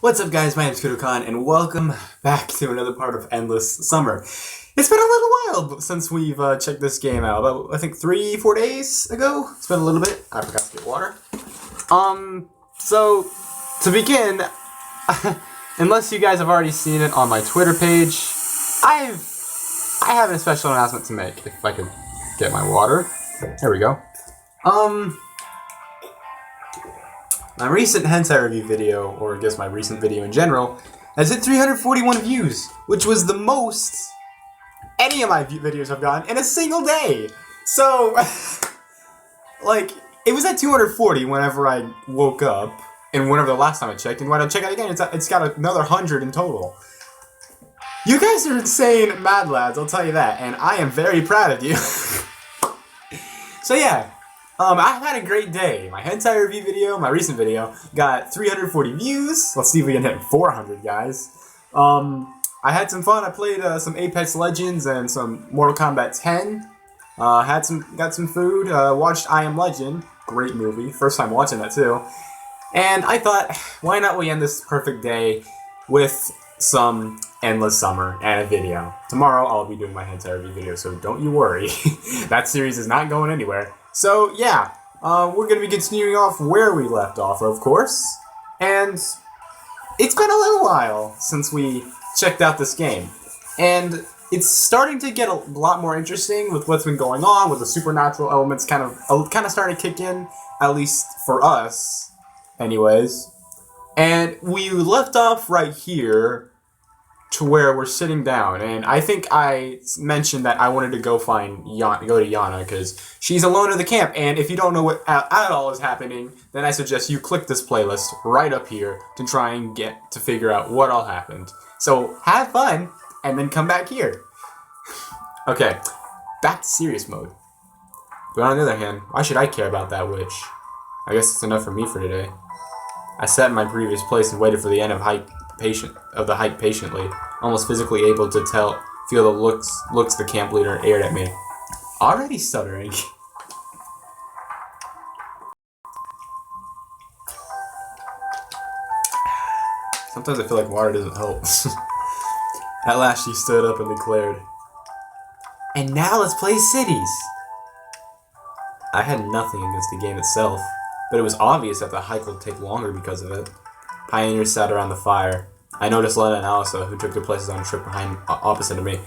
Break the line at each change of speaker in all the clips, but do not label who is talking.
What's up, guys? My name is Kudokan, and welcome back to another part of Endless Summer. It's been a little while since we've checked this game out. About, I think, 3-4 days ago? It's been a little bit. I forgot to get water. So, to begin, unless you guys have already seen it on my Twitter page, I have a special announcement to make. If I could get my water. There we go. My recent hentai review video, or I guess my recent video in general, has hit 341 views, which was the most any of my videos have gotten in a single day. So, like, it was at 240 whenever I woke up, and whenever the last time I checked, and when I check it again, it's got another 100 in total. You guys are insane mad lads, I'll tell you that, and I am very proud of you. So yeah. I've had a great day. My hentai review video, my recent video, got 340 views. Let's see if we can hit 400, guys. I had some fun. I played some Apex Legends and some Mortal Kombat 10. Got some food. Watched I Am Legend. Great movie. First time watching that too. And I thought, why not we end this perfect day with some Endless Summer and a video. Tomorrow I'll be doing my hentai review video, so don't you worry. That series is not going anywhere. So, yeah, we're going to be continuing off where we left off, of course, and it's been a little while since we checked out this game, and it's starting to get a lot more interesting with what's been going on, with the supernatural elements kind of starting to kick in, at least for us, anyways, and we left off right here to where we're sitting down, and I think I mentioned that I wanted to go to Yana, because she's alone in the camp, and if you don't know what at all is happening, then I suggest you click this playlist right up here to try and get to figure out what all happened. So, have fun, and then come back here. Okay, back to serious mode. But on the other hand, why should I care about that witch? I guess it's enough for me for today. I sat in my previous place and waited for the end of the hike patiently, almost physically able to feel the looks the camp leader aired at me. Already stuttering. Sometimes I feel like water doesn't help. At last she stood up and declared, "And now let's play cities." I had nothing against the game itself, but it was obvious that the hike would take longer because of it. Pioneers sat around the fire. I noticed Lena and Alisa, who took their places on a trip opposite of me.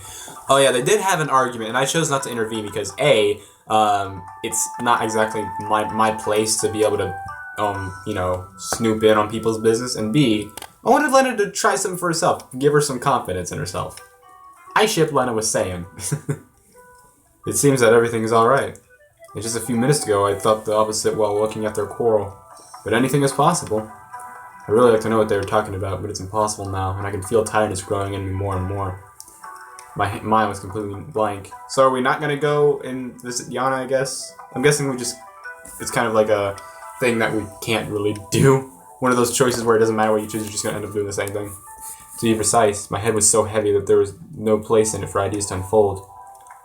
Oh yeah, they did have an argument, and I chose not to intervene because A, it's not exactly my place to be able to, snoop in on people's business, and B, I wanted Lena to try something for herself, give her some confidence in herself. I ship Lena with Saiyan. It seems that everything is alright. And just a few minutes ago, I thought the opposite while looking at their quarrel. But anything is possible. I really like to know what they were talking about, but it's impossible now, and I can feel tiredness growing in me more and more. My mind was completely blank. So are we not going to go and visit Yana, I guess? I'm guessing it's kind of like a thing that we can't really do. One of those choices where it doesn't matter what you choose, you're just going to end up doing the same thing. To be precise, my head was so heavy that there was no place in it for ideas to unfold.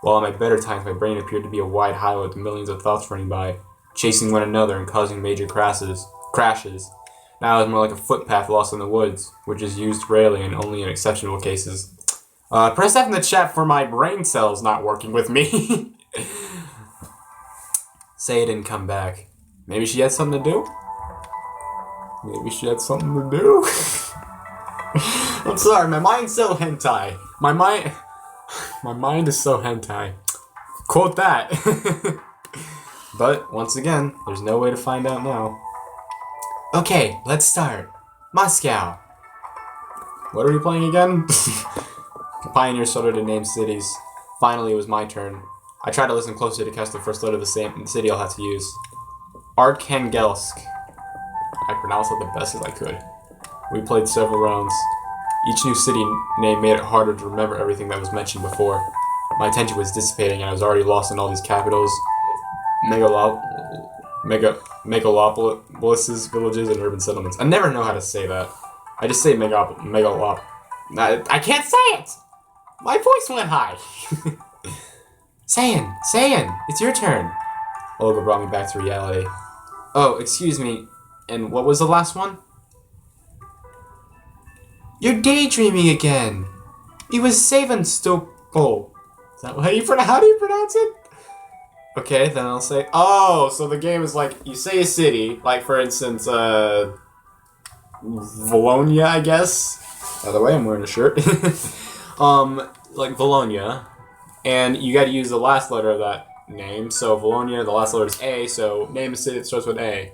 While in my better times, my brain appeared to be a wide highway with millions of thoughts running by, chasing one another and causing major crashes. Now it's more like a footpath lost in the woods, which is used rarely and only in exceptional cases. Press F in the chat for my brain cells not working with me. Say it didn't come back. Maybe she had something to do? I'm sorry, my mind's so hentai. My mind is so hentai. Quote that. But, once again, there's no way to find out now. Okay, let's start. Moscow. What are we playing again? The pioneers started to name cities. Finally, it was my turn. I tried to listen closely to catch the first letter of the city I'll have to use. Arkhangelsk. I pronounced it the best as I could. We played several rounds. Each new city name made it harder to remember everything that was mentioned before. My attention was dissipating and I was already lost in all these capitals. Megalopolises, villages, and urban settlements. I never know how to say that. I just say megalop. I can't say it! My voice went high! Saiyan, it's your turn. Olga brought me back to reality. Oh, excuse me, and what was the last one? You're daydreaming again. It was Sevastopol. Is that how do you pronounce it? Okay, then I'll say, oh, so the game is like, you say a city, like for instance, Vologna, I guess. By the way, I'm wearing a shirt. Like Vologna, and you gotta use the last letter of that name. So Vologna, the last letter is A, so name a city that starts with A.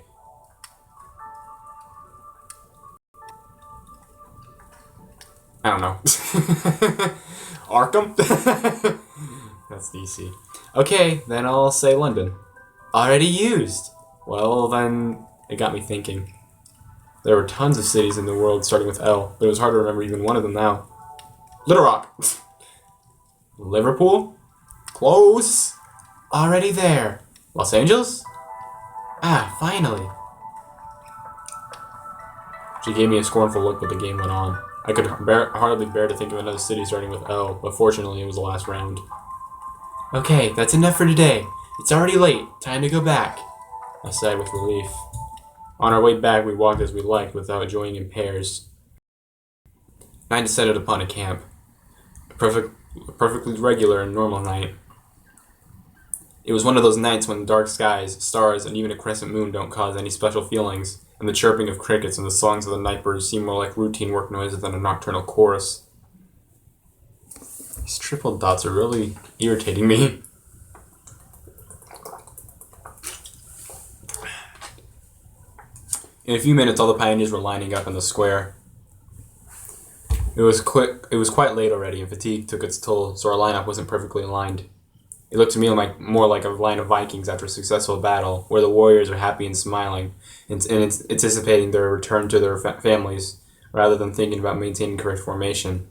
I don't know. Arkham? That's DC. Okay, then I'll say London. Already used. Well, then it got me thinking. There were tons of cities in the world starting with L, but it was hard to remember even one of them now. Little Rock. Liverpool? Close. Already there. Los Angeles? Ah, finally. She gave me a scornful look, but the game went on. I could hardly bear to think of another city starting with L, but fortunately it was the last round. Okay, that's enough for today. It's already late. Time to go back. I sighed with relief. On our way back, we walked as we liked without joining in pairs. Night descended upon a camp. A perfectly regular and normal night. It was one of those nights when dark skies, stars, and even a crescent moon don't cause any special feelings, and the chirping of crickets and the songs of the night birds seem more like routine work noises than a nocturnal chorus. These triple dots are really irritating me. In a few minutes, all the pioneers were lining up in the square. It was quite late already, and fatigue took its toll, so our lineup wasn't perfectly aligned. It looked to me more like a line of Vikings after a successful battle, where the warriors are happy and smiling, and anticipating their return to their families, rather than thinking about maintaining correct formation.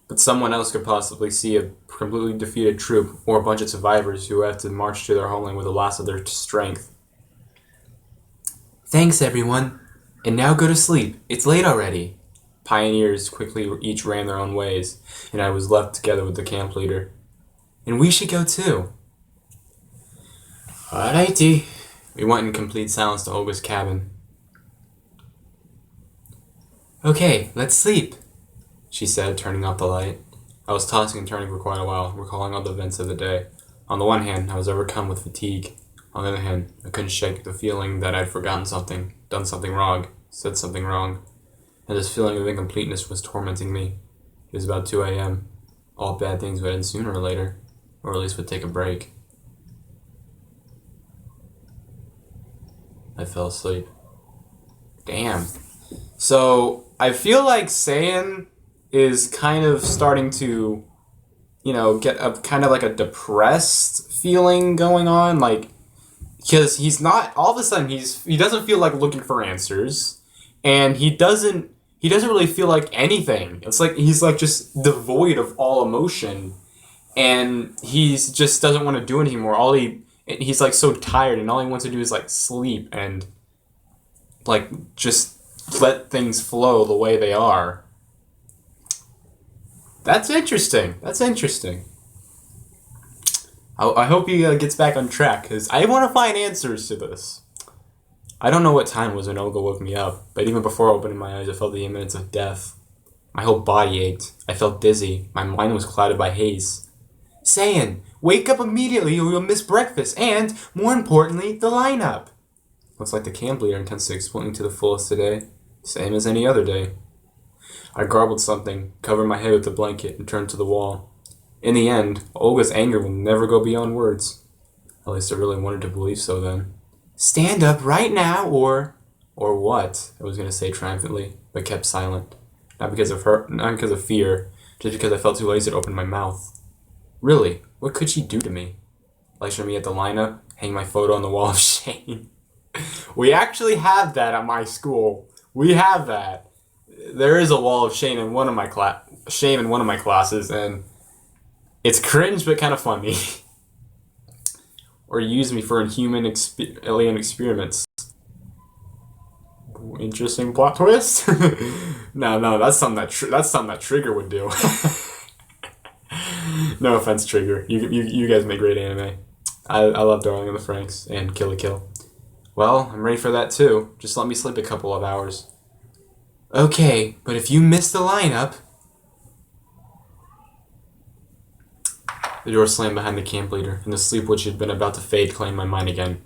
But someone else could possibly see a completely defeated troop, or a bunch of survivors who have to march to their homeland with the last of their strength. Thanks, everyone. And now go to sleep. It's late already. Pioneers quickly each ran their own ways, and I was left together with the camp leader. And we should go too. Alrighty. We went in complete silence to Olga's cabin. Okay, let's sleep, she said, turning off the light. I was tossing and turning for quite a while, recalling all the events of the day. On the one hand, I was overcome with fatigue. On the other hand, I couldn't shake the feeling that I'd forgotten something, done something wrong, said something wrong. And this feeling of incompleteness was tormenting me. It was about 2 a.m. All bad things would end sooner or later, or at least would take a break. I fell asleep. Damn. So, I feel like Saiyan is kind of starting to, get a kind of like a depressed feeling going on, because he's not, all of a sudden he doesn't feel like looking for answers, and he doesn't really feel like anything. It's like he's like just devoid of all emotion, and he's just doesn't want to do it anymore. He's like so tired, and all he wants to do is like sleep and like just let things flow the way they are. That's interesting. I hope he gets back on track, because I want to find answers to this. I don't know what time it was when Olga woke me up, but even before opening my eyes, I felt the imminence of death. My whole body ached. I felt dizzy. My mind was clouded by haze. Saiyan, wake up immediately or you'll miss breakfast and, more importantly, the lineup. Looks like the camp leader intends to explain to the fullest today, same as any other day. I garbled something, covered my head with the blanket, and turned to the wall. In the end, Olga's anger will never go beyond words. At least I really wanted to believe so then. Stand up right now, or what? I was going to say triumphantly, but kept silent. Not because of fear, just because I felt too lazy to open my mouth. Really, what could she do to me? Lecture me at the lineup, hang my photo on the wall of shame. We actually have that at my school. We have that. There is a wall of shame in one of my classes, and it's cringe but kind of funny. Or use me for inhuman alien experiments. Interesting plot twist. No, that's something that Trigger would do. No offense, Trigger. You guys make great anime. I love Darling in the Franxx and Kill la Kill. Well, I'm ready for that too. Just let me sleep a couple of hours. Okay, but if you miss the lineup... The door slammed behind the camp leader, and the sleep which had been about to fade claimed my mind again.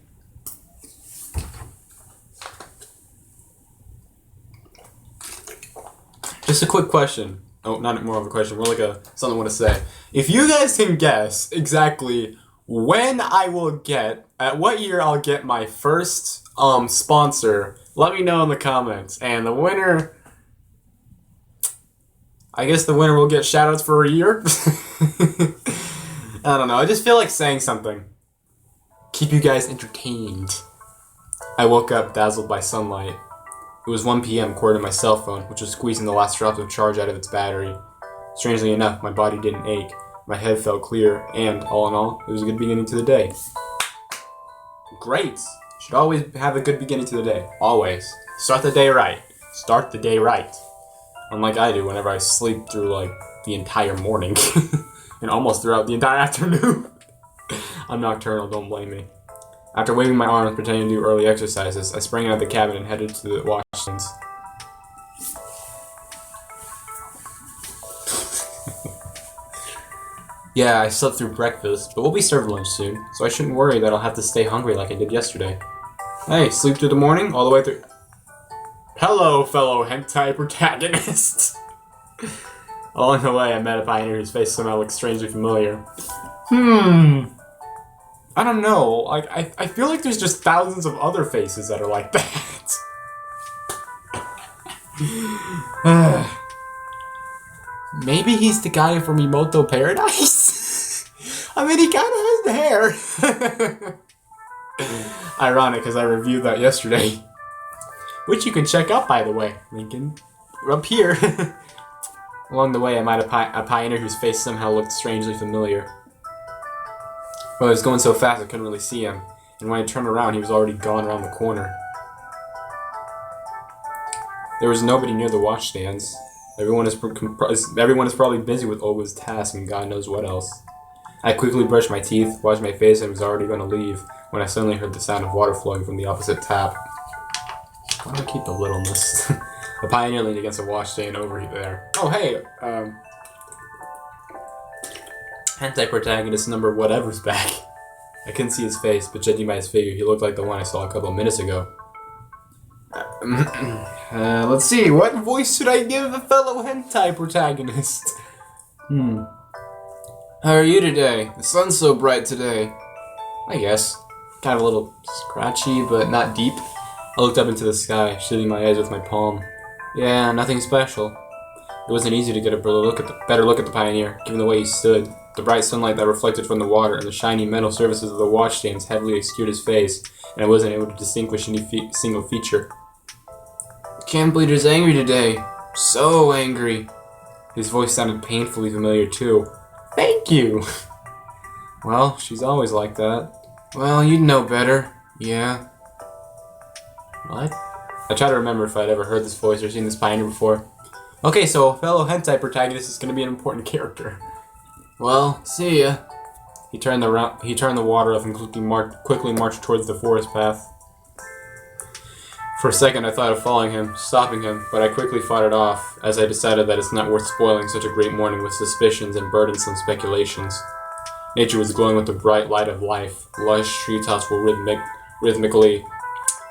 Just a quick question. Oh, not more of a question, more like something I want to say. If you guys can guess exactly when I will get, at what year I'll get my first sponsor, let me know in the comments. And the winner, I guess the winner will get shoutouts for a year. I don't know, I just feel like saying something. Keep you guys entertained. I woke up dazzled by sunlight. It was 1 p.m. according to my cell phone, which was squeezing the last drops of charge out of its battery. Strangely enough, my body didn't ache, my head felt clear, and, all in all, it was a good beginning to the day. Great! Should always have a good beginning to the day. Always. Start the day right. Start the day right. Unlike I do whenever I sleep through, like, the entire morning. And almost throughout the entire afternoon. I'm nocturnal, don't blame me. After waving my arms pretending to do early exercises, I sprang out of the cabin and headed to the washstands. Yeah, I slept through breakfast, but we'll be served lunch soon, so I shouldn't worry that I'll have to stay hungry like I did yesterday. Hey, sleep through the morning, all the way through... Hello, fellow hentai protagonists! Along the way, I met a pioneer whose face somehow looked strangely familiar. I don't know, like, I feel like there's just thousands of other faces that are like that. Maybe he's the guy from Emoto Paradise? I mean, he kinda has the hair. Ironic, because I reviewed that yesterday. Which you can check out, by the way. Link up here. Along the way, I met a pioneer whose face somehow looked strangely familiar. Well, I was going so fast I couldn't really see him, and when I turned around, he was already gone around the corner. There was nobody near the washstands. Everyone is probably busy with Olga's task and God knows what else. I quickly brushed my teeth, washed my face, and was already going to leave when I suddenly heard the sound of water flowing from the opposite tap. Why do I keep the littleness? A pioneer leaned against a washstand over there. Oh, hey, hentai protagonist number whatever's back. I couldn't see his face, but judging by his figure, he looked like the one I saw a couple of minutes ago. Let's see, what voice should I give a fellow hentai protagonist? How are you today? The sun's so bright today. I guess. Kind of a little scratchy, but not deep. I looked up into the sky, shielding my eyes with my palm. Yeah, nothing special. It wasn't easy to get a better look at the pioneer, given the way he stood. The bright sunlight that reflected from the water and the shiny metal surfaces of the washstands heavily obscured his face, and I wasn't able to distinguish any single feature. The camp leader's angry today. So angry. His voice sounded painfully familiar, too. Thank you! Well, she's always like that. Well, you'd know better. Yeah. What? I try to remember if I'd ever heard this voice or seen this pioneer before. Okay, so fellow hentai protagonist is going to be an important character. Well, see ya. He turned the water off and quickly marched towards the forest path. For a second, I thought of following him, stopping him, but I quickly fought it off, as I decided that it's not worth spoiling such a great morning with suspicions and burdensome speculations. Nature was glowing with the bright light of life. Lush treetops were rhythmically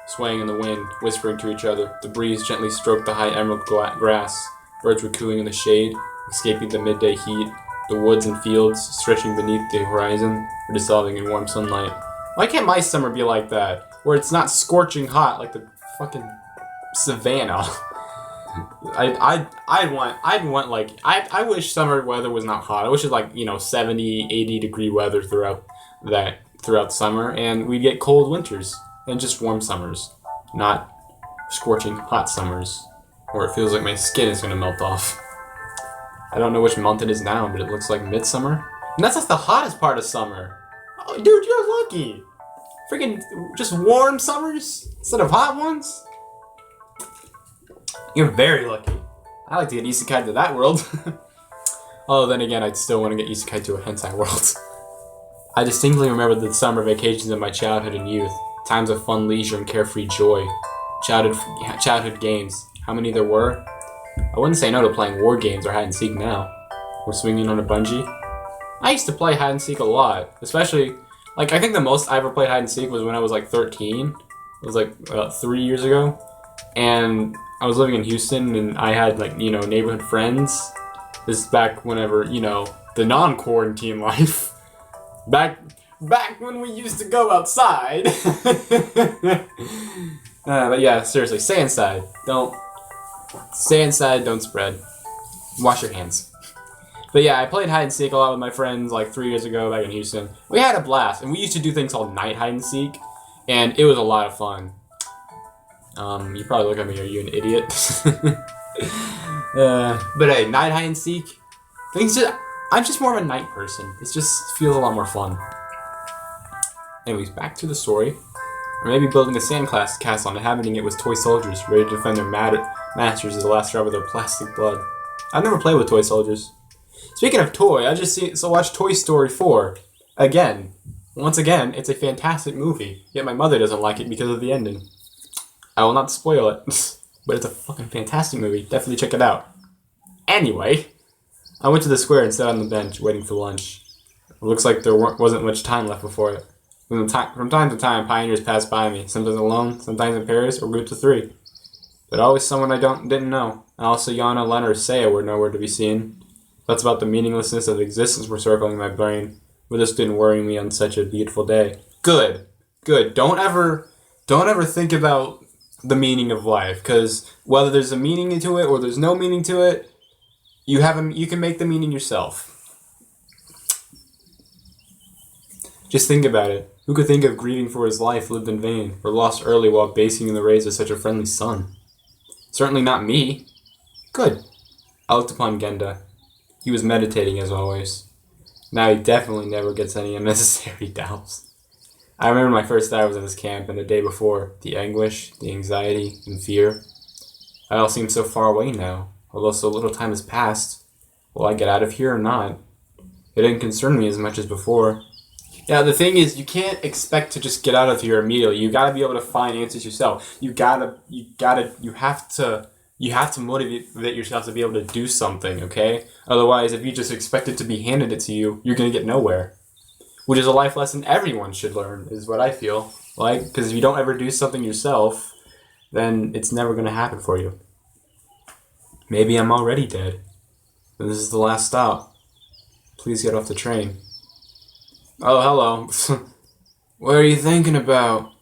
swaying in the wind, whispering to each other. The breeze gently stroked the high emerald grass. Birds were cooing in the shade, escaping the midday heat. The woods and fields, stretching beneath the horizon, were dissolving in warm sunlight. Why can't my summer be like that? Where it's not scorching hot like the fucking savannah. I wish summer weather was not hot. I wish it was like, 70, 80 degree weather throughout summer, and we'd get cold winters and just warm summers, not scorching hot summers where it feels like my skin is gonna melt off. I don't know which month it is now, but it looks like midsummer. And that's the hottest part of summer. Oh, dude, you're lucky. Freaking just warm summers instead of hot ones? You're very lucky. I like to get isekai to that world. Although then again, I'd still want to get isekai to a hentai world. I distinctly remember the summer vacations of my childhood and youth. Times of fun leisure and carefree joy. Childhood games. how many there were. I wouldn't say no to playing war games or hide and seek now. Or swinging on a bungee. I used to play hide and seek a lot, especially, like, I think the most I ever played hide and seek was when I was like 13. It was like about 3 years ago. And I was living in Houston and I had, like, you know, neighborhood friends. This is back whenever, you know, the non-quarantine life. Back when we used to go outside. But yeah, seriously, stay inside. Stay inside, don't spread. Wash your hands. But yeah, I played hide and seek a lot with my friends like 3 years ago back in Houston. We had a blast, and we used to do things called night hide and seek, and it was a lot of fun. You probably look at me, are you an idiot? But hey, night hide and seek, I'm just more of a night person. It just feels a lot more fun. Anyways, back to the story. Or maybe building a sandcastle and inhabiting it with toy soldiers, ready to defend their masters as the last drop of their plastic blood. I've never played with toy soldiers. Speaking of toy, I just watched Toy Story 4 again. Once again, it's a fantastic movie, yet my mother doesn't like it because of the ending. I will not spoil it, but it's a fucking fantastic movie. Definitely check it out. Anyway, I went to the square and sat on the bench waiting for lunch. It looks like there wasn't much time left before it. From time to time, pioneers passed by me, sometimes alone, sometimes in pairs, or groups of 3. But always someone I didn't know. Also, Yana, Lena, or Saya were nowhere to be seen. Thoughts about the meaninglessness of existence were circling my brain, but this didn't worry me on such a beautiful day. Good. Don't ever think about the meaning of life, because whether there's a meaning to it or there's no meaning to it, you can make the meaning yourself. Just think about it. Who could think of grieving for his life lived in vain, or lost early while basking in the rays of such a friendly sun? Certainly not me. Good. I looked upon Genda. He was meditating as always. Now he definitely never gets any unnecessary doubts. I remember my first day I was in this camp, and the day before, the anguish, the anxiety, and fear. It all seems so far away now, although so little time has passed. Will I get out of here or not? It didn't concern me as much as before. Yeah, the thing is, you can't expect to just get out of here immediately. You gotta be able to find answers yourself. You have to motivate yourself to be able to do something, okay? Otherwise, if you just expect it to be handed to you, you're gonna get nowhere. Which is a life lesson everyone should learn, is what I feel like. Because if you don't ever do something yourself, then it's never gonna happen for you. Maybe I'm already dead. And this is the last stop. Please get off the train. Oh, hello. What are you thinking about?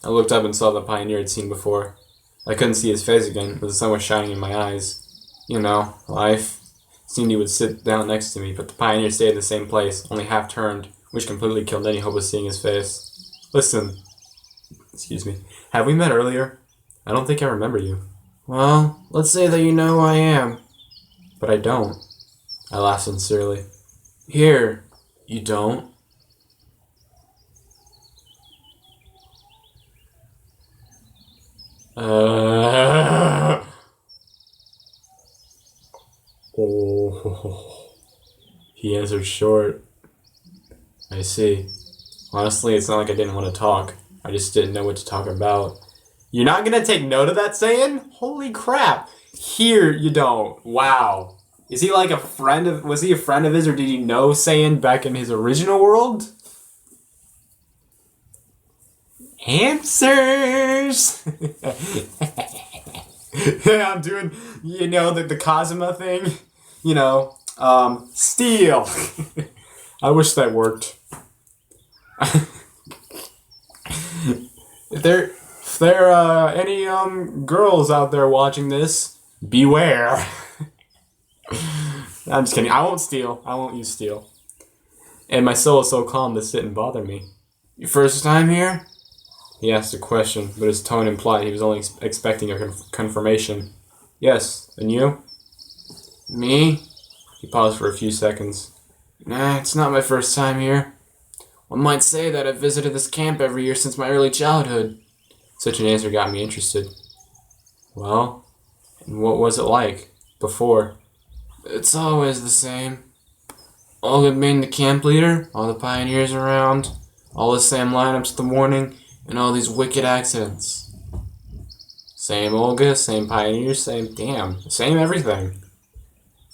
I looked up and saw the pioneer I'd seen before. I couldn't see his face again, but the sun was shining in my eyes. You know, life. Seemed he would sit down next to me, but the pioneer stayed in the same place, only half turned, which completely killed any hope of seeing his face. Listen. Excuse me. Have we met earlier? I don't think I remember you. Well, let's say that you know who I am. But I don't. I laughed sincerely. Here, you don't? Oh. He answered short. I see. Honestly, it's not like I didn't want to talk. I just didn't know what to talk about. You're not gonna take note of that saying? Holy crap. Here you don't. Wow. Is he like was he a friend of his, or did he know Saiyan back in his original world? Answers! Yeah, I'm doing, the Kazuma thing. Steel. I wish that worked. If there are any girls out there watching this, beware. I'm just kidding. I won't steal. I won't use steel. And my soul is so calm this didn't bother me. Your first time here? He asked a question, but his tone implied he was only expecting a confirmation. Yes, and you? Me? He paused for a few seconds. Nah, it's not my first time here. One might say that I've visited this camp every year since my early childhood. Such an answer got me interested. Well, and what was it like before? It's always the same. Olga being the camp leader, all the pioneers around, all the same lineups in the morning, and all these wicked accidents.
Same Olga, same Pioneer, same everything.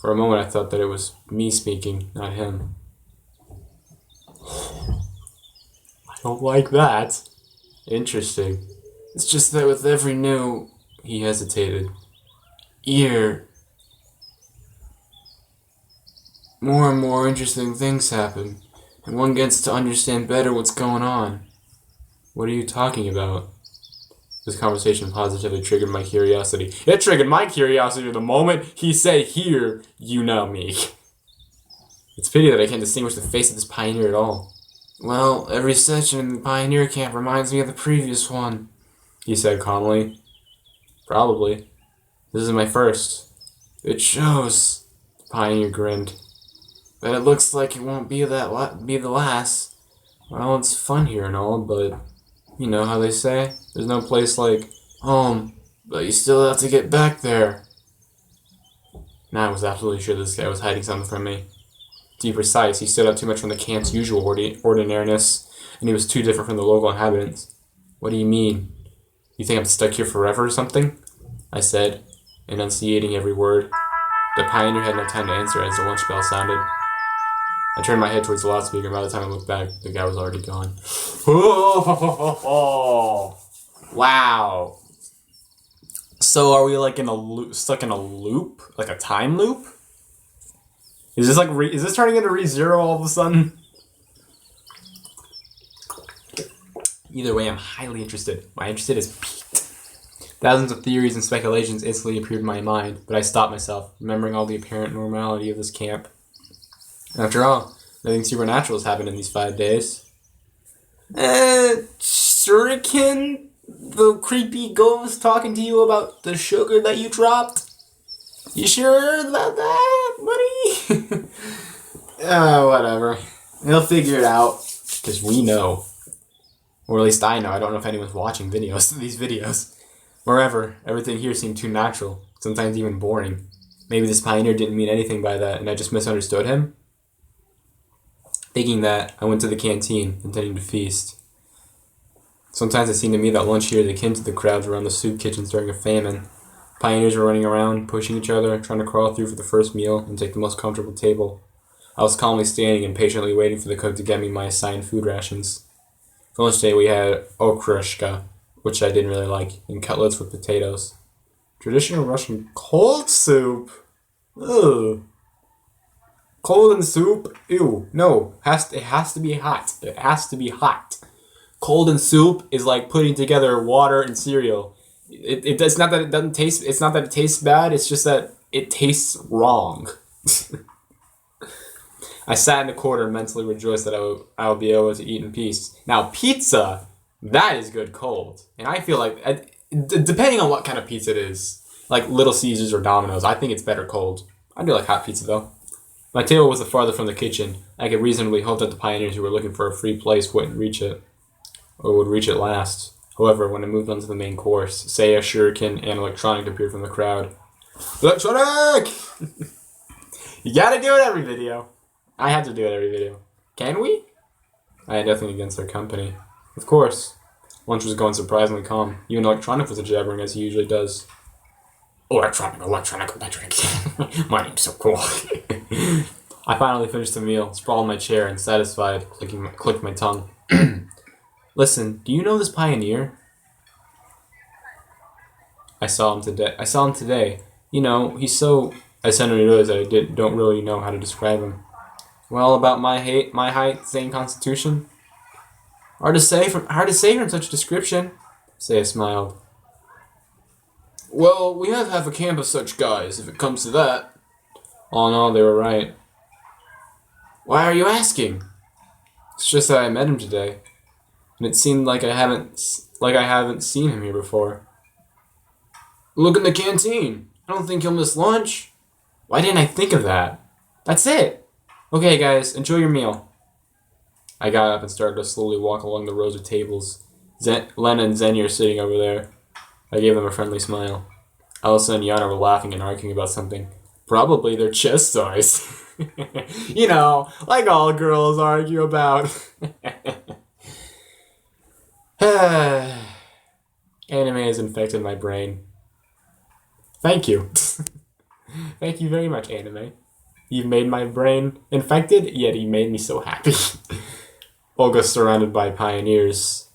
For a moment I thought that it was me speaking, not him. I don't like that. Interesting. It's just that with every new... He hesitated. Year... More and more interesting things happen, and one gets to understand better what's going on. What are you talking about? This conversation positively triggered my curiosity. It triggered my curiosity the moment he said, "Here, you know me." It's a pity that I can't distinguish the face of this pioneer at all. Well, every session in the pioneer camp reminds me of the previous one, he said calmly. Probably. This is my first. It shows. The pioneer grinned. But it looks like it won't be the last. Well, it's fun here and all, but you know how they say, there's no place like home, but you still have to get back there. Now I was absolutely sure this guy was hiding something from me. To be precise, he stood out too much from the camp's usual ordinariness, and he was too different from the local inhabitants. What do you mean? You think I'm stuck here forever or something? I said, enunciating every word. The pioneer had no time to answer as the lunch bell sounded. I turned my head towards the loudspeaker, and by the time I looked back, the guy was already gone. Oh, wow. So are we like in a loop, stuck in a loop? Like a time loop? Is this like is this turning into ReZero all of a sudden? Either way, I'm highly interested. My interest is piqued. Thousands of theories and speculations instantly appeared in my mind, but I stopped myself, remembering all the apparent normality of this camp. After all, nothing supernatural has happened in these 5 days. Shuriken? The creepy ghost talking to you about the sugar that you dropped? You sure about that, buddy? Whatever. He'll figure it out, because we know. Or at least I know. I don't know if anyone's watching these videos. Wherever, everything here seemed too natural, sometimes even boring. Maybe this pioneer didn't mean anything by that, and I just misunderstood him? Thinking that, I went to the canteen, intending to feast. Sometimes it seemed to me that lunch here is akin to the crowds around the soup kitchens during a famine. Pioneers were running around, pushing each other, trying to crawl through for the first meal and take the most comfortable table. I was calmly standing and patiently waiting for the cook to get me my assigned food rations. For lunch today we had okrushka, which I didn't really like, and cutlets with potatoes. Traditional Russian cold soup? Ugh. Cold and soup? Ew. No. It has to be hot. It has to be hot. Cold and soup is like putting together water and cereal. It's not that it doesn't taste. It's not that it tastes bad. It's just that it tastes wrong. I sat in the corner and mentally rejoiced that I would be able to eat in peace. Now pizza, that is good cold, and I feel like depending on what kind of pizza it is, like Little Caesars or Domino's, I think it's better cold. I do like hot pizza though. My table was the farthest from the kitchen. I could reasonably hope that the pioneers who were looking for a free place wouldn't reach it, or would reach it last. However, when I moved on to the main course, Seiya, Shuriken, and Electronic appeared from the crowd. Electronic! You gotta do it every video. I have to do it every video. Can we? I had nothing against their company. Of course. Lunch was going surprisingly calm. Even Electronic was jabbering as he usually does. Electronic, my name's so cool. I finally finished the meal, sprawled in my chair, and satisfied, clicked my tongue. Listen, do you know this pioneer? I saw him today. You know, he's so... I suddenly realized that I don't really know how to describe him. Well, about my height, same constitution. Hard to say from such a description. Seiya smiled. Well, we have half a camp of such guys, if it comes to that. Oh no, they were right. Why are you asking? It's just that I met him today, and it seemed like I haven't seen him here before. Look in the canteen. I don't think you'll miss lunch. Why didn't I think of that? That's it. Okay, guys, enjoy your meal. I got up and started to slowly walk along the rows of tables. Lena and Xenia are sitting over there. I gave them a friendly smile. Elsa and Yana were laughing and arguing about something. Probably their chest size. You know, like all girls argue about. Anime has infected my brain. Thank you. Thank you very much, anime. You've made my brain infected, yet you made me so happy. Olga's surrounded by pioneers.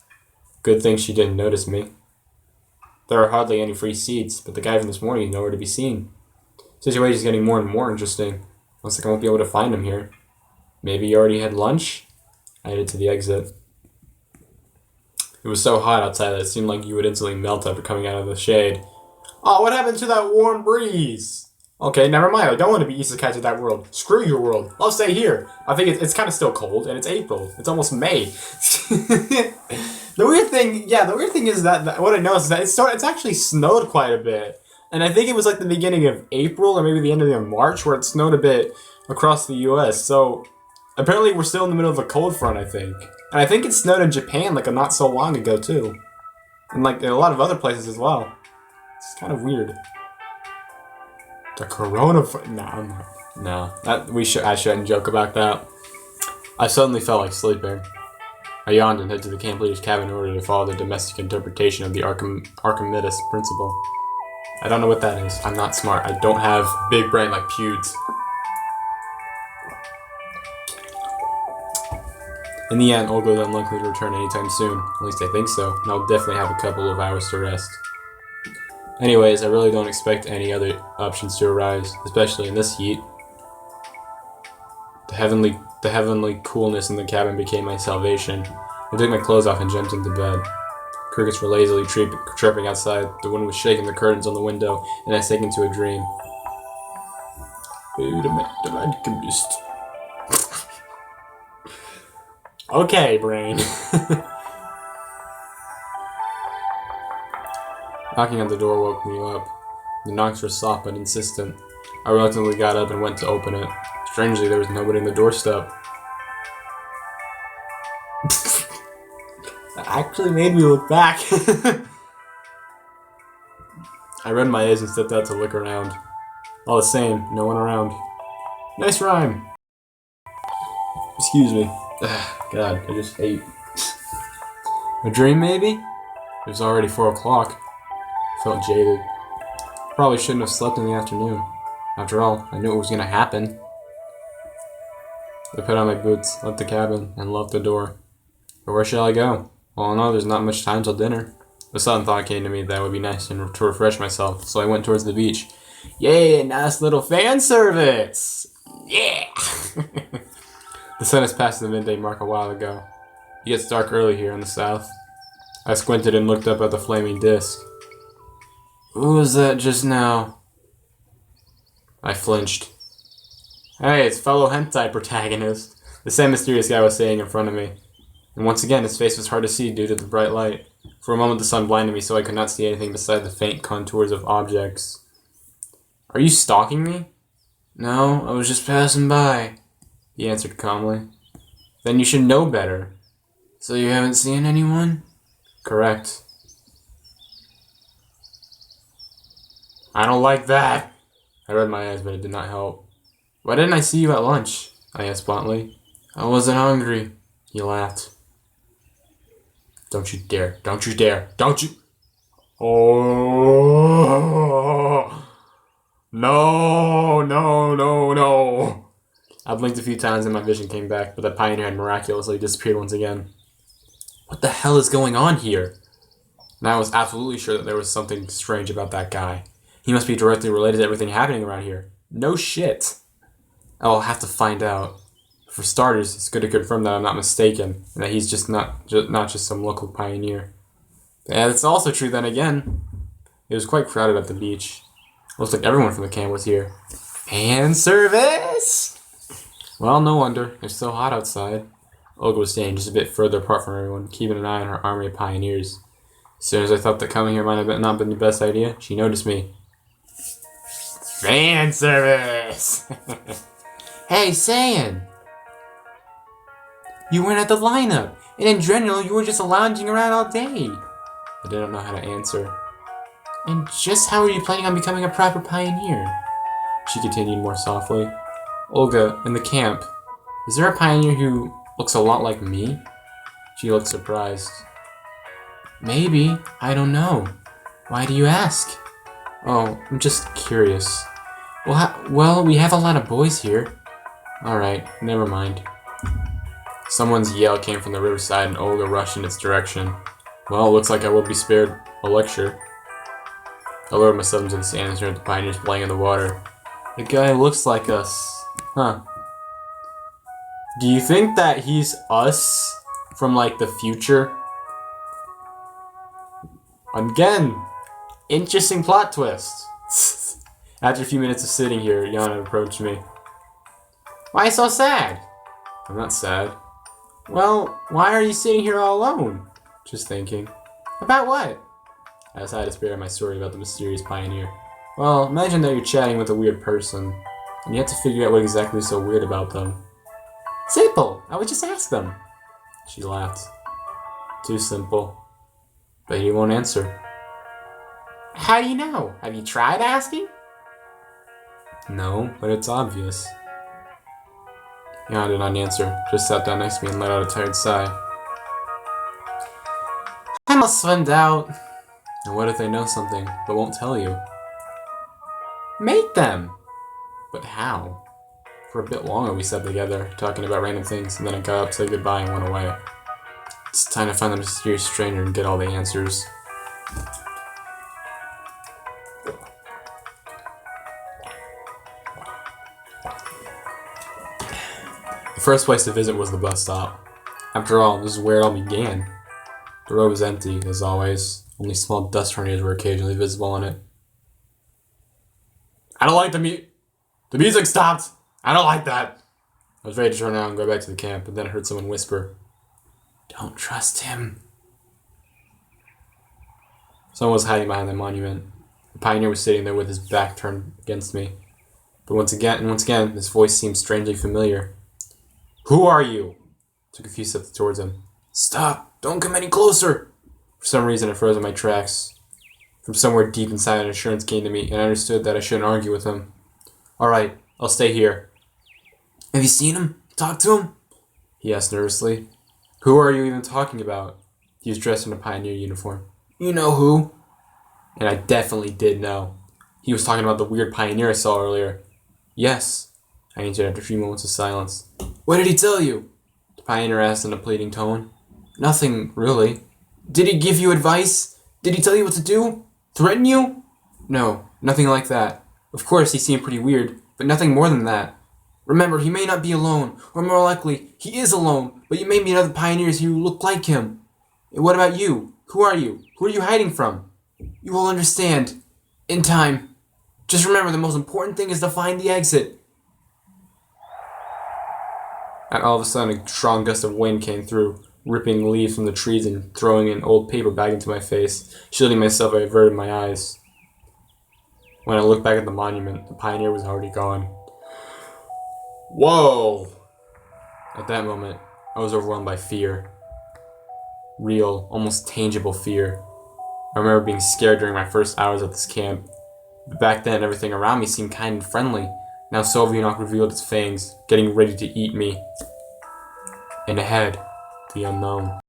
Good thing she didn't notice me. There are hardly any free seats, but the guy from this morning is nowhere to be seen. Situation's getting more and more interesting. Looks like I won't be able to find him here. Maybe he already had lunch? I headed to the exit. It was so hot outside that it seemed like you would instantly melt after coming out of the shade. Oh, what happened to that warm breeze? Okay, never mind. I don't want to be isekai to that world. Screw your world. I'll stay here. I think it's kind of still cold, and it's April. It's almost May. The weird thing is that what I noticed is that it's actually snowed quite a bit. And I think it was like the beginning of April or maybe the end of March where it snowed a bit across the US. So apparently we're still in the middle of a cold front, I think. And I think it snowed in Japan like not so long ago too. And like in a lot of other places as well. It's kind of weird. The coronavirus. Nah, I'm not. No, I shouldn't joke about that. I suddenly felt like sleeping. I yawned and headed to the camp leader's cabin in order to follow the domestic interpretation of the Archimedes principle. I don't know what that is. I'm not smart. I don't have big brain like Pewds. In the end, Olga is unlikely to return anytime soon. At least I think so, and I'll definitely have a couple of hours to rest. Anyways, I really don't expect any other options to arise, especially in this heat. The heavenly coolness in the cabin became my salvation. I took my clothes off and jumped into bed. Crickets were lazily chirping outside, the wind was shaking the curtains on the window, and I sank into a dream. Okay, brain. Knocking on the door woke me up. The knocks were soft but insistent. I reluctantly got up and went to open it. Strangely, there was nobody in the doorstep. That actually made me look back. I rubbed my eyes and stepped out to look around. All the same, no one around. Nice rhyme. Excuse me. God, I just ate. A dream, maybe? It was already 4 o'clock. I felt jaded. Probably shouldn't have slept in the afternoon. After all, I knew it was going to happen. I put on my boots, left the cabin, and locked the door. But where shall I go? Well, no, there's not much time till dinner. A sudden thought came to me that it would be nice to refresh myself, so I went towards the beach. Yay, nice little fan service! Yeah! The sun has passed the midday mark a while ago. It gets dark early here in the south. I squinted and looked up at the flaming disc. Who was that just now? I flinched. Hey, it's fellow hentai protagonist. The same mysterious guy was saying in front of me. And once again, his face was hard to see due to the bright light. For a moment, the sun blinded me so I could not see anything beside the faint contours of objects. Are you stalking me? No, I was just passing by, he answered calmly. Then you should know better. So you haven't seen anyone? Correct. I don't like that. I rubbed my eyes, but it did not help. Why didn't I see you at lunch? I asked bluntly. I wasn't hungry. He laughed. Don't you dare. Don't you dare. Don't you... Oh... No, no, no, no. I blinked a few times and my vision came back, but the pioneer had miraculously disappeared once again. What the hell is going on here? And I was absolutely sure that there was something strange about that guy. He must be directly related to everything happening around here. No shit. I'll have to find out. For starters, it's good to confirm that I'm not mistaken, and that he's just not just some local pioneer. And it's also true then again. It was quite crowded at the beach. Looks like everyone from the camp was here. Fan service! Well, no wonder. It's so hot outside. Olga was staying just a bit further apart from everyone, keeping an eye on her army of pioneers. As soon as I thought that coming here might have not been the best idea, she noticed me. Fan service! Hey, Saiyan! You weren't at the lineup, and in general, you were just lounging around all day. I didn't know how to answer. And just how are you planning on becoming a proper pioneer? She continued more softly. Olga, in the camp, is there a pioneer who looks a lot like me? She looked surprised. Maybe. I don't know. Why do you ask? Oh, I'm just curious. Well, we have a lot of boys here. Alright, never mind. Someone's yell came from the riverside and Olga rushed in its direction. Well, it looks like I will be spared a lecture. I lowered myself into the sand and stared at the pioneers playing in the water. The guy looks like us. Huh. Do you think that he's us from, like, the future? Again, interesting plot twist. After a few minutes of sitting here, Yana approached me. Why so sad? I'm not sad. Well, why are you sitting here all alone? Just thinking. About what? I decided to spare my story about the mysterious pioneer. Well, imagine that you're chatting with a weird person, and you have to figure out what exactly is so weird about them. Simple! I would just ask them. She laughed. Too simple. But he won't answer. How do you know? Have you tried asking? No, but it's obvious. Yana did not answer, just sat down next to me and let out a tired sigh. I must find out. And what if they know something, but won't tell you? Make them! But how? For a bit longer we sat together, talking about random things, and then I got up, said goodbye, and went away. It's time to find the mysterious stranger and get all the answers. The first place to visit was the bus stop. After all, this is where it all began. The road was empty, as always. Only small dust tornadoes were occasionally visible on it. I don't like the music stopped! I don't like that! I was ready to turn around and go back to the camp, but then I heard someone whisper, Don't trust him. Someone was hiding behind the monument. The pioneer was sitting there with his back turned against me. But once again, his voice seemed strangely familiar. Who are you? I took a few steps towards him. Stop! Don't come any closer! For some reason, I froze in my tracks. From somewhere deep inside, an assurance came to me, and I understood that I shouldn't argue with him. Alright, I'll stay here. Have you seen him? Talked to him? He asked nervously. Who are you even talking about? He was dressed in a pioneer uniform. You know who? And I definitely did know. He was talking about the weird pioneer I saw earlier. Yes, I answered after a few moments of silence. What did he tell you? The pioneer asked in a pleading tone. Nothing, really. Did he give you advice? Did he tell you what to do? Threaten you? No, nothing like that. Of course, he seemed pretty weird, but nothing more than that. Remember, he may not be alone, or more likely, he is alone, but you may meet other pioneers who look like him. And what about you? Who are you? Who are you hiding from? You will understand. In time. Just remember, the most important thing is to find the exit. And all of a sudden, a strong gust of wind came through, ripping leaves from the trees and throwing an old paper bag into my face. Shielding myself, I averted my eyes. When I looked back at the monument, the pioneer was already gone. Whoa! At that moment, I was overwhelmed by fear. Real, almost tangible fear. I remember being scared during my first hours at this camp. But back then, everything around me seemed kind and friendly. Now Sovianok revealed its fangs, getting ready to eat me. And ahead, the unknown.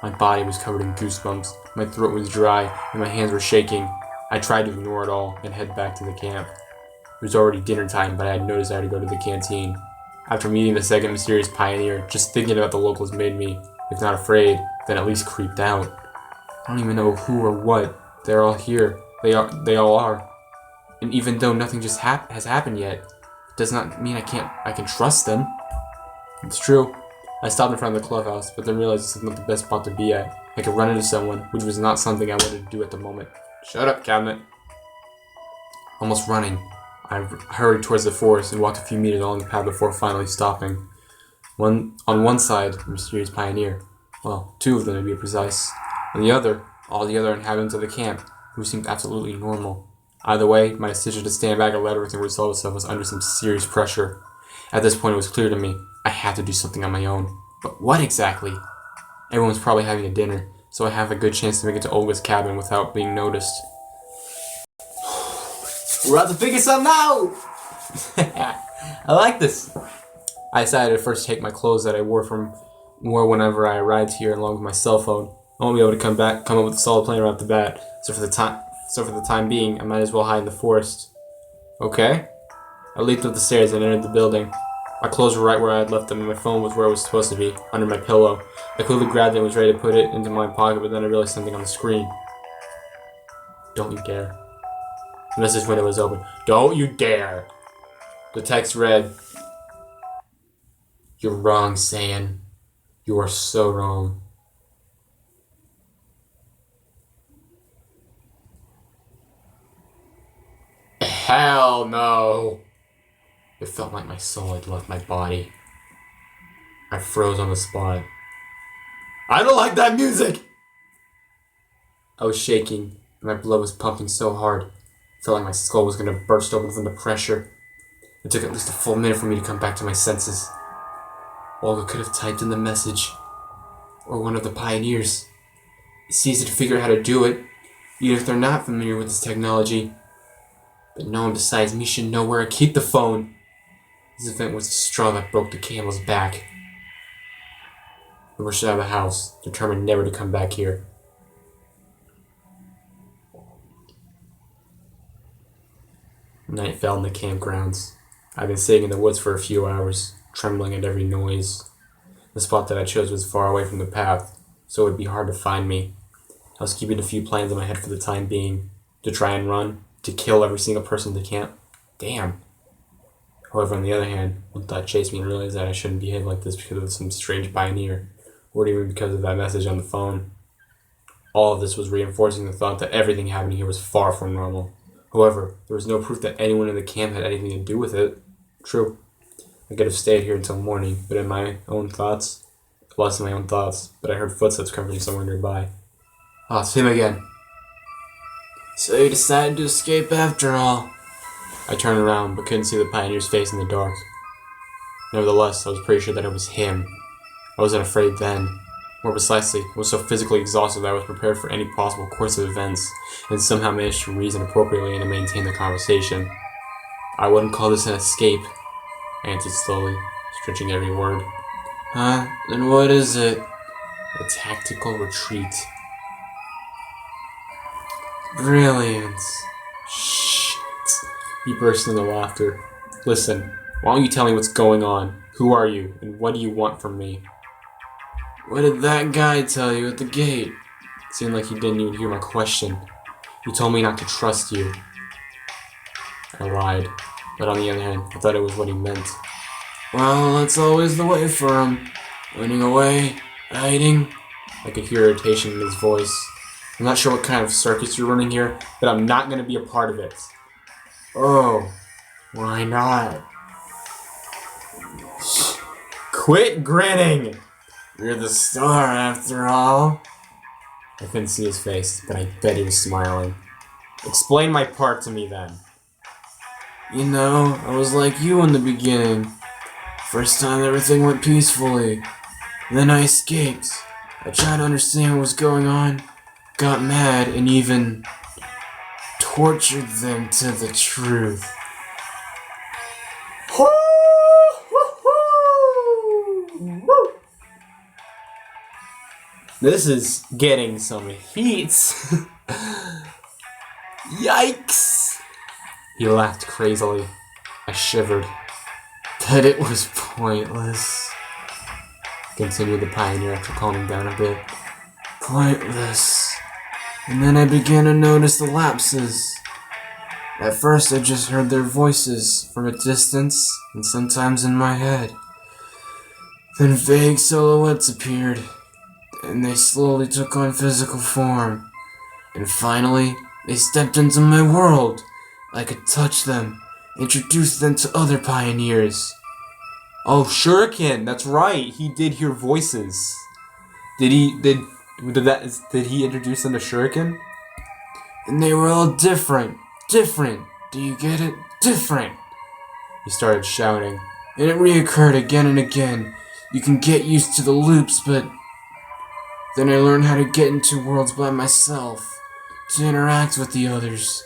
My body was covered in goosebumps, my throat was dry, and my hands were shaking. I tried to ignore it all and head back to the camp. It was already dinner time, but I had no desire to go to the canteen. After meeting the second mysterious pioneer, just thinking about the locals made me, if not afraid, then at least creeped out. I don't even know who or what. They're all here. They all are. And even though nothing just has happened yet, it does not mean I can trust them. It's true. I stopped in front of the clubhouse, but then realized this is not the best spot to be at. I could run into someone, which was not something I wanted to do at the moment. Shut up, cabinet. Almost running, I hurried towards the forest and walked a few meters along the path before finally stopping. On one side, the mysterious pioneer. Well, two of them to be precise. On the other, all the other inhabitants of the camp, who seemed absolutely normal. Either way, my decision to stand back and let everything resolve itself was under some serious pressure. At this point, it was clear to me I had to do something on my own. But what exactly? Everyone's probably having a dinner, so I have a good chance to make it to Olga's cabin without being noticed. We're about to figure something out! I like this. I decided to first take my clothes that I wore whenever I arrived here along with my cell phone. I won't be able to come up with a solid plan right off the bat. So for the time being, I might as well hide in the forest. Okay? I leaped up the stairs and entered the building. My clothes were right where I had left them, and my phone was where it was supposed to be, under my pillow. I quickly grabbed it and was ready to put it into my pocket, but then I realized something on the screen. Don't you dare. The message window was open. Don't you dare! The text read, "You're wrong, Saiyan. You are so wrong." Hell no! It felt like my soul had left my body. I froze on the spot. I don't like that music! I was shaking, and my blood was pumping so hard. It felt like my skull was going to burst open from the pressure. It took at least a full minute for me to come back to my senses. Olga could have typed in the message. Or one of the pioneers. It's easy to figure out how to do it, even if they're not familiar with this technology. But no one besides me should know where I keep the phone. This event was the straw that broke the camel's back. I rushed out of the house, determined never to come back here. Night fell in the campgrounds. I'd been sitting in the woods for a few hours, trembling at every noise. The spot that I chose was far away from the path, so it would be hard to find me. I was keeping a few plans in my head for the time being. To try and run, to kill every single person in the camp. Damn. However, on the other hand, one thought chased me and realized that I shouldn't behave like this because of some strange pioneer, or even because of that message on the phone. All of this was reinforcing the thought that everything happening here was far from normal. However, there was no proof that anyone in the camp had anything to do with it. True. I could have stayed here until morning, but in my own thoughts, lost in my own thoughts, but I heard footsteps coming from somewhere nearby. Ah, it's him again. So you decided to escape after all. I turned around, but couldn't see the pioneer's face in the dark. Nevertheless, I was pretty sure that it was him. I wasn't afraid then. More precisely, I was so physically exhausted that I was prepared for any possible course of events, and somehow managed to reason appropriately and to maintain the conversation. I wouldn't call this an escape, I answered slowly, stretching every word. Huh? Then what is it? A tactical retreat. Brilliant. Shit. He burst into laughter. Listen, why don't you tell me what's going on? Who are you, and what do you want from me? What did that guy tell you at the gate? It seemed like he didn't even hear my question. He told me not to trust you. I lied, but on the other hand, I thought it was what he meant. Well, that's always the way for him. Running away, hiding. I could hear irritation in his voice. I'm not sure what kind of circus you're running here, but I'm not going to be a part of it. Oh, why not? Quit grinning! You're the star after all. I couldn't see his face, but I bet he was smiling. Explain my part to me then. You know, I was like you in the beginning. First time everything went peacefully. Then I escaped. I tried to understand what was going on, got mad, and even tortured them to the truth. This is getting some heat. Yikes! He laughed crazily. I shivered. But it was pointless. Continued the pioneer after calming down a bit. Pointless. And then I began to notice the lapses. At first I just heard their voices from a distance and sometimes in my head. Then vague silhouettes appeared, and they slowly took on physical form. And finally, they stepped into my world. I could touch them, introduce them to other pioneers. Oh, Shuriken, that's right. He did hear voices. Did he introduce them to Shuriken? And they were all different. Different. Do you get it? Different. He started shouting, and it reoccurred again and again. You can get used to the loops, but then I learned how to get into worlds by myself, to interact with the others.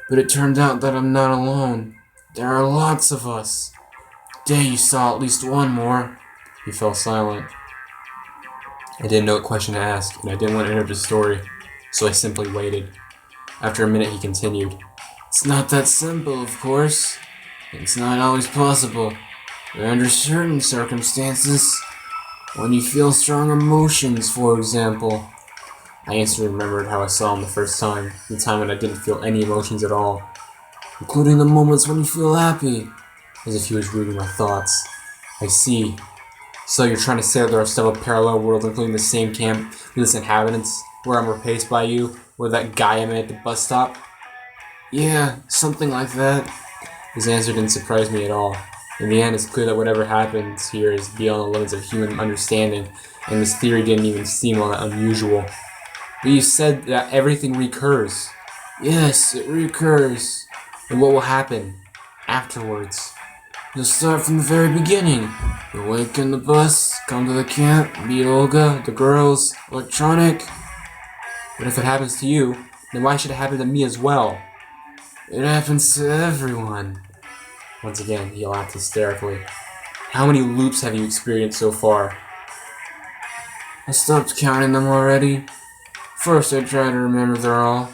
But it turned out that I'm not alone. There are lots of us. Today you saw at least one more. He fell silent. I didn't know what question to ask, and I didn't want to interrupt his story, so I simply waited. After a minute, he continued. It's not that simple, of course. It's not always possible. But under certain circumstances, when you feel strong emotions, for example. I instantly remembered how I saw him the first time, the time when I didn't feel any emotions at all, including the moments when you feel happy, as if he was reading my thoughts. I see. So you're trying to say that there are several parallel worlds, including the same camp with its inhabitants, where I'm replaced by you, or that guy I met at the bus stop? Yeah, something like that. His answer didn't surprise me at all. In the end, it's clear that whatever happens here is beyond the limits of human understanding, and this theory didn't even seem all that unusual. But you said that everything recurs. Yes, it recurs. And what will happen afterwards? You'll start from the very beginning. You'll wake in the bus, come to the camp, meet Olga, the girls, electronic. But if it happens to you, then why should it happen to me as well? It happens to everyone. Once again, he laughed hysterically. How many loops have you experienced so far? I stopped counting them already. First I tried to remember they're all.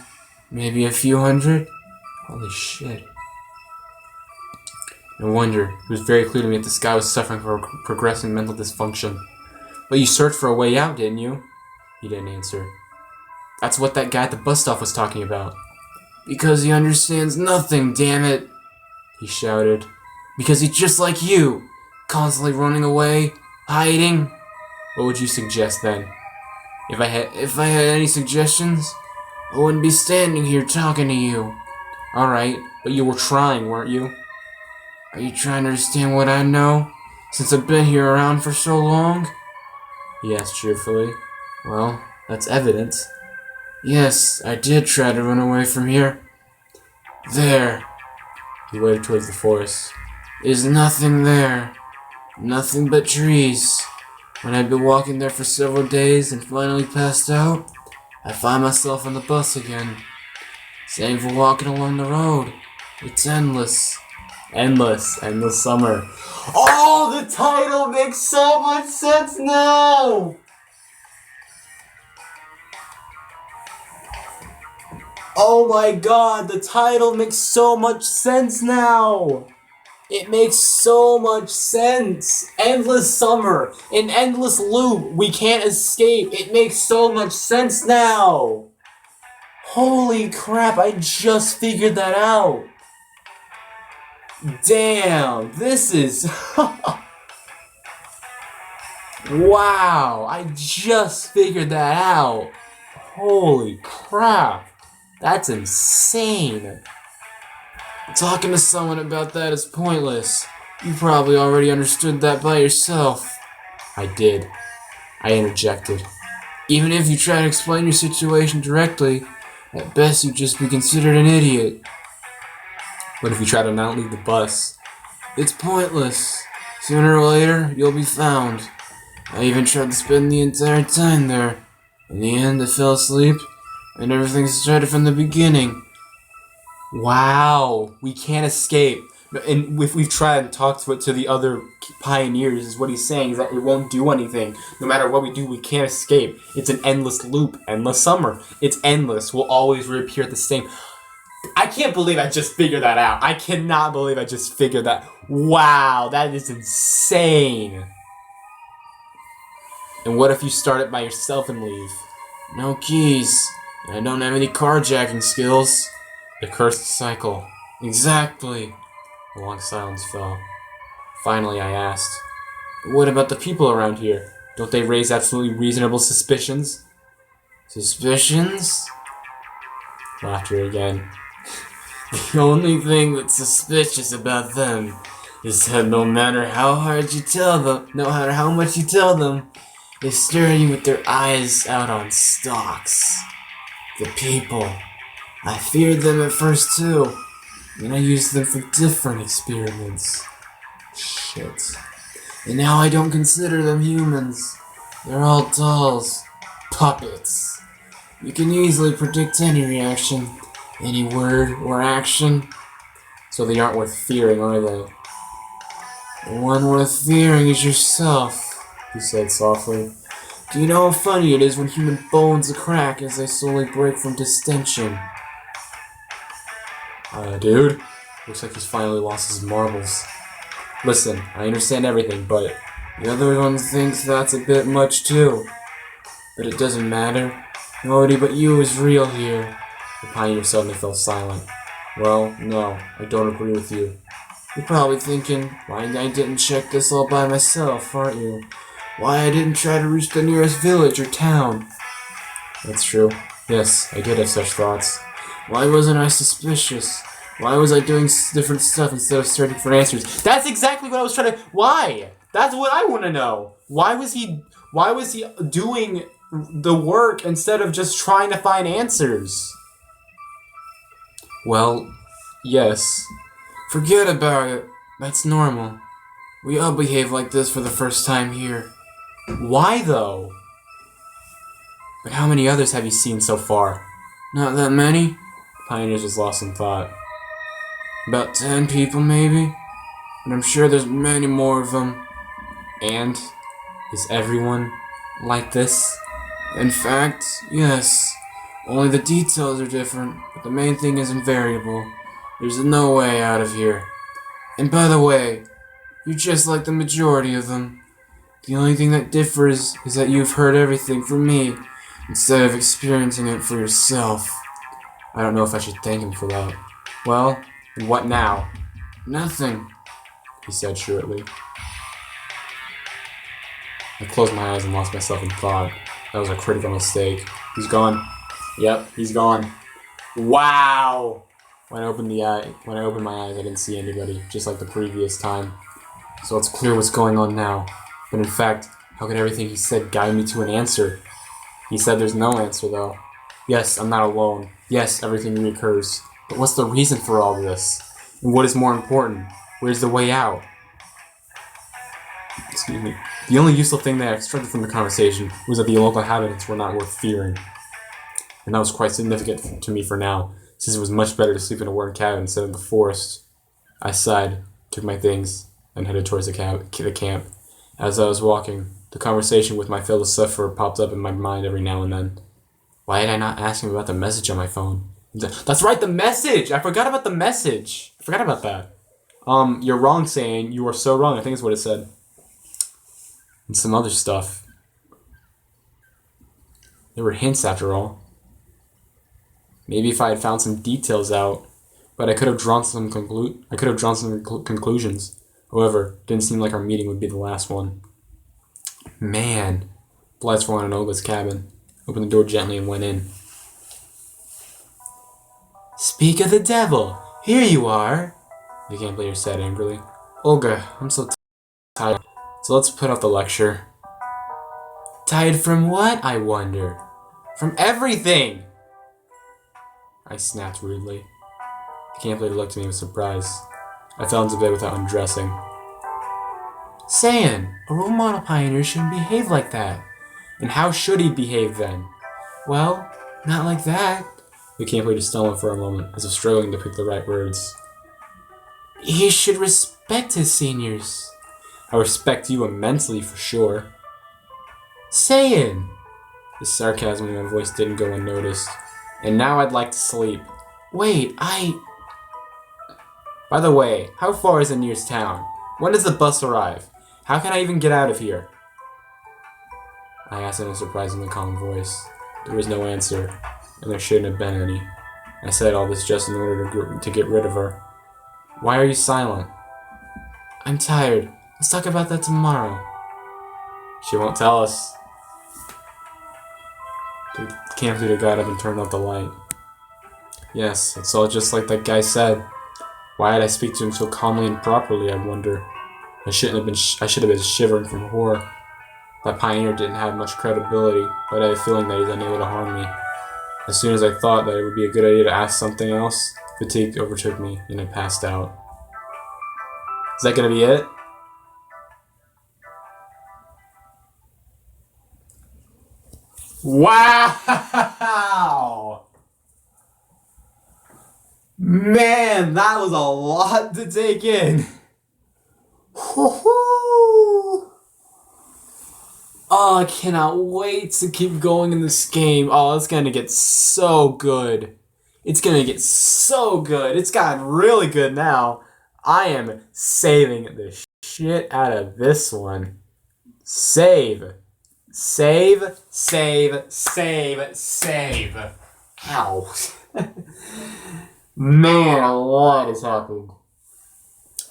Maybe a few hundred? Holy shit. No wonder. It was very clear to me that this guy was suffering from progressing mental dysfunction. But you searched for a way out, didn't you? He didn't answer. That's what that guy at the bus stop was talking about. Because he understands nothing, damn it! He shouted. Because he's just like you! Constantly running away, hiding. What would you suggest then? If I had any suggestions, I wouldn't be standing here talking to you. Alright, but you were trying, weren't you? Are you trying to understand what I know, since I've been here around for so long? He asked cheerfully. Well, that's evidence. Yes, I did try to run away from here. There. He waved towards the forest. There's nothing there. Nothing but trees. When I'd been walking there for several days and finally passed out, I find myself on the bus again. Same for walking along the road. It's endless. Endless summer. Oh, the title makes so much sense now! Oh my god, the title makes so much sense now! It makes so much sense! Endless summer, an endless loop, we can't escape, it makes so much sense now! Holy crap, I just figured that out! Damn, this is... Wow, I just figured that out! Holy crap! That's insane. Talking to someone about that is pointless. You probably already understood that by yourself. I did. I interjected. Even if you try to explain your situation directly, at best you'd just be considered an idiot. What if you try to not leave the bus? It's pointless. Sooner or later, you'll be found. I even tried to spend the entire time there. In the end, I fell asleep, and everything started from the beginning. Wow, we can't escape. And if we've tried to talk to the other pioneers, is what he's saying, is that it won't do anything. No matter what we do, we can't escape. It's an endless loop, endless summer. It's endless. We'll always reappear at the same... I can't believe I just figured that out. I cannot believe I just figured that. Wow, that is insane. And what if you start it by yourself and leave? No keys. And I don't have any carjacking skills. The cursed cycle. Exactly. A long silence fell. Finally, I asked, what about the people around here? Don't they raise absolutely reasonable suspicions? Suspicions? Laughter again. The only thing that's suspicious about them is that no matter how hard you tell them, no matter how much you tell them, they stare at you with their eyes out on stalks. The people. I feared them at first too, and I used them for different experiments. Shit. And now I don't consider them humans. They're all dolls. Puppets. You can easily predict any reaction, any word or action. So they aren't worth fearing, are they? The one worth fearing is yourself, he said softly. Do you know how funny it is when human bones crack as they slowly break from distension? Dude, looks like he's finally lost his marbles. Listen, I understand everything, but the other one thinks that's a bit much too. But it doesn't matter. Nobody but you is real here. The pioneer suddenly fell silent. Well, no, I don't agree with you. You're probably thinking, why I didn't check this all by myself, aren't you? Why I didn't try to reach the nearest village or town. That's true. Yes, I did have such thoughts. Why wasn't I suspicious? Why was I doing different stuff instead of searching for answers? That's exactly what I was trying to... Why? That's what I want to know. Why was he doing the work instead of just trying to find answers? Well, yes. Forget about it. That's normal. We all behave like this for the first time here. Why, though? But how many others have you seen so far? Not that many. Pioneers was lost in thought. About 10 people, maybe? But I'm sure there's many more of them. And? Is everyone like this? In fact, yes. Only the details are different, but the main thing is invariable. There's no way out of here. And by the way, you're just like the majority of them. The only thing that differs is that you've heard everything from me, instead of experiencing it for yourself. I don't know if I should thank him for that. Well, and what now? Nothing, he said shortly. I closed my eyes and lost myself in thought. That was a critical mistake. He's gone. Yep, he's gone. Wow! When I opened my eyes, I didn't see anybody, just like the previous time. So it's clear what's going on now. But in fact, how could everything he said guide me to an answer? He said there's no answer, though. Yes, I'm not alone. Yes, everything reoccurs. But what's the reason for all this? And what is more important? Where's the way out? Excuse me. The only useful thing that I extracted from the conversation was that the local inhabitants were not worth fearing. And that was quite significant to me for now, since it was much better to sleep in a warm cabin instead of the forest. I sighed, took my things, and headed towards the camp. As I was walking, the conversation with my fellow sufferer popped up in my mind every now and then. Why did I not ask him about the message on my phone? That's right, the message! I forgot about the message! I forgot about that. You're wrong saying you are so wrong, I think is what it said. And some other stuff. There were hints after all. Maybe if I had found some details out, but I could have drawn some conclusions. However, it didn't seem like our meeting would be the last one. Man. The lights were on in Olga's cabin. Opened the door gently and went in. Speak of the devil! Here you are! The camp leader said angrily. Olga, I'm so tired. So let's put off the lecture. Tired from what, I wonder? From everything! I snapped rudely. The camp leader looked at me with surprise. I fell into bed without undressing. Saiyan, a role model pioneer shouldn't behave like that. And how should he behave then? Well, not like that. The camp leader stumbled for a moment, as if struggling to pick the right words. He should respect his seniors. I respect you immensely, for sure. Saiyan! The sarcasm in my voice didn't go unnoticed. And now I'd like to sleep. Wait, By the way, how far is the nearest town? When does the bus arrive? How can I even get out of here? I asked in a surprisingly calm voice. There was no answer, and there shouldn't have been any. I said all this just in order to get rid of her. Why are you silent? I'm tired. Let's talk about that tomorrow. She won't tell us. The camp leader got up and turned off the light. Yes, it's all just like that guy said. Why did I speak to him so calmly and properly, I wonder? I should have been shivering from horror. That pioneer didn't have much credibility, but I had a feeling that he's unable to harm me. As soon as I thought that it would be a good idea to ask something else, fatigue overtook me and I passed out. Is that gonna be it? Wow! Man, that was a lot to take in. Oh, I cannot wait to keep going in this game. Oh, it's gonna get so good. It's gonna get so good. It's gotten really good now. I am saving the shit out of this one. Save. Save, save, save, save. Ow. Man, what is happening?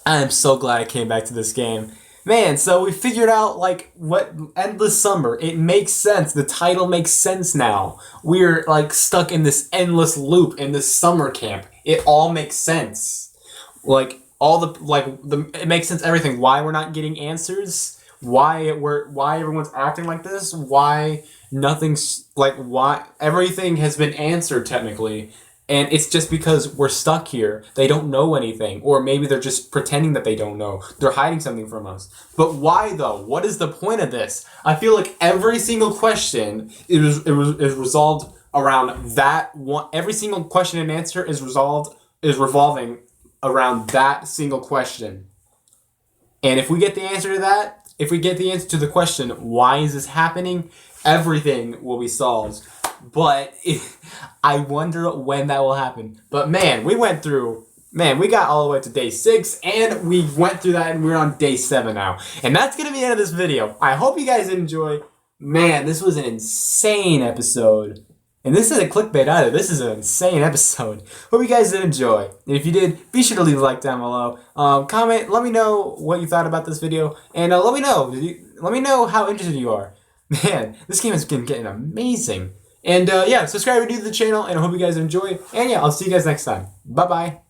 I am so glad I came back to this game. Man, so we figured out, like, what Endless Summer. It makes sense. The title makes sense now. We're, like, stuck in this endless loop in this summer camp. It all makes sense. Like, it makes sense everything. Why we're not getting answers. Why everyone's acting like this. Why why everything has been answered, technically. And it's just because we're stuck here. They don't know anything. Or maybe they're just pretending that they don't know. They're hiding something from us. But why, though? What is the point of this? I feel like every single question is resolved around that one. Every single question and answer is revolving around that single question. And if we get the answer to that, if we get the answer to the question, why is this happening? Everything will be solved. But I wonder when that will happen. But man, we got all the way to day 6, and we went through that, and we're on day 7 now. And that's going to be the end of this video. I hope you guys enjoy. Man, this was an insane episode. And this isn't clickbait either. This is an insane episode. Hope you guys did enjoy. And if you did, be sure to leave a like down below. Comment, let me know what you thought about this video. And let me know how interested you are. Man, this game has been getting amazing. And yeah, subscribe if you're new to the channel, and I hope you guys enjoy. And yeah, I'll see you guys next time. Bye-bye.